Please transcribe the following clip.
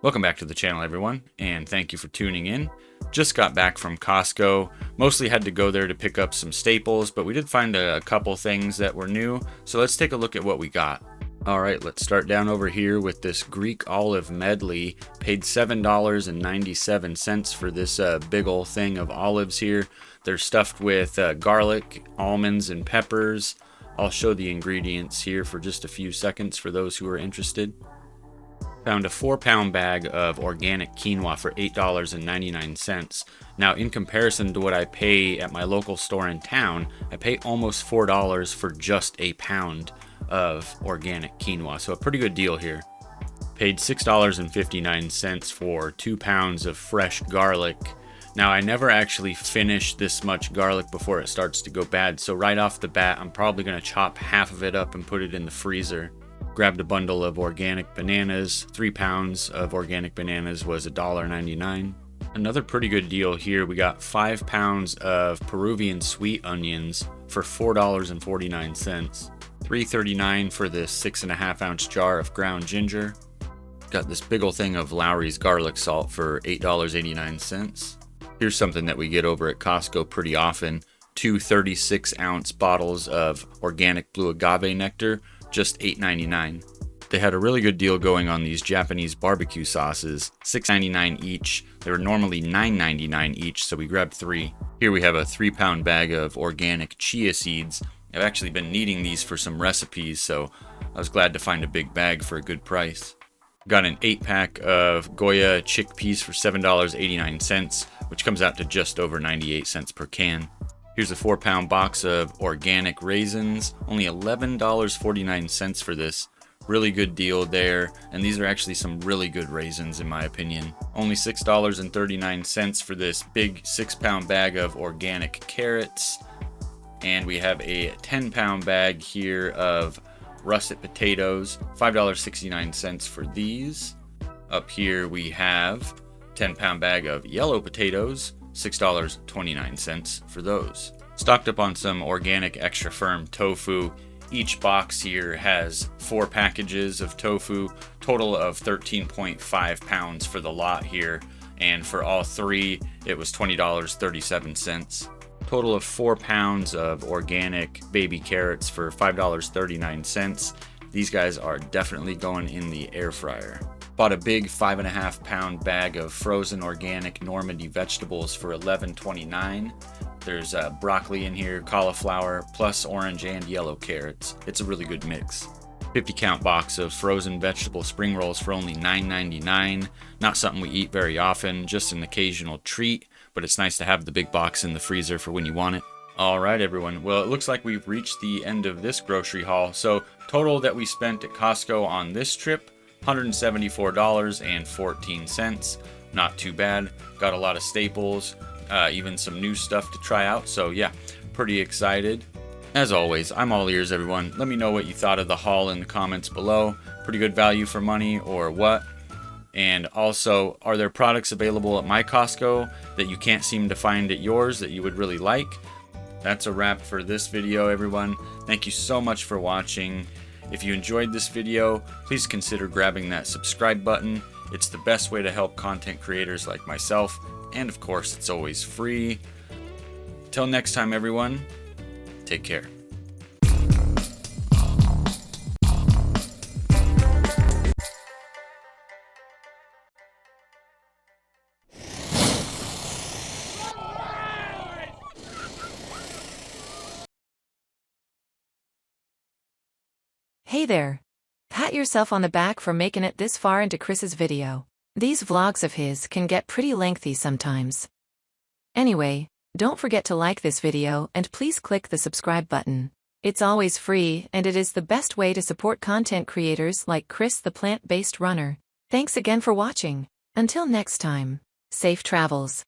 Welcome back to the channel, everyone, and thank you for tuning in. Just got back from Costco. Mostly had to go there to pick up some staples, but we did find a couple things that were new, so let's take a look at what we got. Alright, let's start down over here with this Greek olive medley. Paid $7.97 for this big ol' thing of olives here. They're stuffed with garlic, almonds, and peppers. I'll show the ingredients here for just a few seconds for those who are interested. Found a 4-pound bag of organic quinoa for $8.99. Now, in comparison to what I pay at my local store in town, I pay almost $4 for just a pound of organic quinoa, so a pretty good deal here. Paid $6.59 for 2 pounds of fresh garlic. Now, I never actually finish this much garlic before it starts to go bad, so right off the bat, I'm probably going to chop half of it up and put it in the freezer. Grabbed a bundle of organic bananas. 3 pounds of organic bananas was $1.99. Another pretty good deal here. We got 5 pounds of Peruvian sweet onions for $4.49. $3.39 for this 6.5 ounce jar of ground ginger. Got this big ol' thing of Lowry's garlic salt for $8.89. Here's something that we get over at Costco pretty often. 2 36 ounce bottles of organic blue agave nectar, just $8.99. They had a really good deal going on these Japanese barbecue sauces, $6.99 each. They were normally $9.99 each, so we grabbed 3. Here we have a 3-pound bag of organic chia seeds. I've actually been needing these for some recipes, so I was glad to find a big bag for a good price. Got an 8-pack of Goya chickpeas for $7.89, which comes out to just over 98 cents per can. Here's a 4-pound box of organic raisins, only $11.49 for this. Really good deal there, and these are actually some really good raisins in my opinion. Only $6.39 for this big 6-pound bag of organic carrots. And we have a 10-pound bag here of russet potatoes, $5.69 for these. Up here we have 10-pound bag of yellow potatoes, $6.29 for those. Stocked up on some organic extra firm tofu. Each box here has 4 packages of tofu, total of 13.5 pounds for the lot here, and for all 3 it was $20.37. Total of 4 pounds of organic baby carrots for $5.39. These guys are definitely going in the air fryer. Bought a big 5.5 pound bag of frozen organic Normandy vegetables for $11.29. There's broccoli in here, cauliflower, plus orange and yellow carrots. It's a really good mix. 50 count box of frozen vegetable spring rolls for only $9.99. Not something we eat very often, just an occasional treat, but it's nice to have the big box in the freezer for when you want it. Alright everyone, well it looks like we've reached the end of this grocery haul. So total that we spent at Costco on this trip, $174.14. Not too bad. Got a lot of staples, even some new stuff to try out. So yeah, pretty excited. As always, I'm all ears everyone. Let me know what you thought of the haul in the comments below. Pretty good value for money or what? And also, are there products available at my Costco that you can't seem to find at yours that you would really like? That's a wrap for this video everyone. Thank you so much for watching. If you enjoyed this video, please consider grabbing that subscribe button. It's the best way to help content creators like myself, and of course, it's always free. Till next time, everyone, take care. Hey there! Pat yourself on the back for making it this far into Chris's video. These vlogs of his can get pretty lengthy sometimes. Anyway, don't forget to like this video and please click the subscribe button. It's always free and it is the best way to support content creators like Chris the plant-based runner. Thanks again for watching. Until next time, safe travels.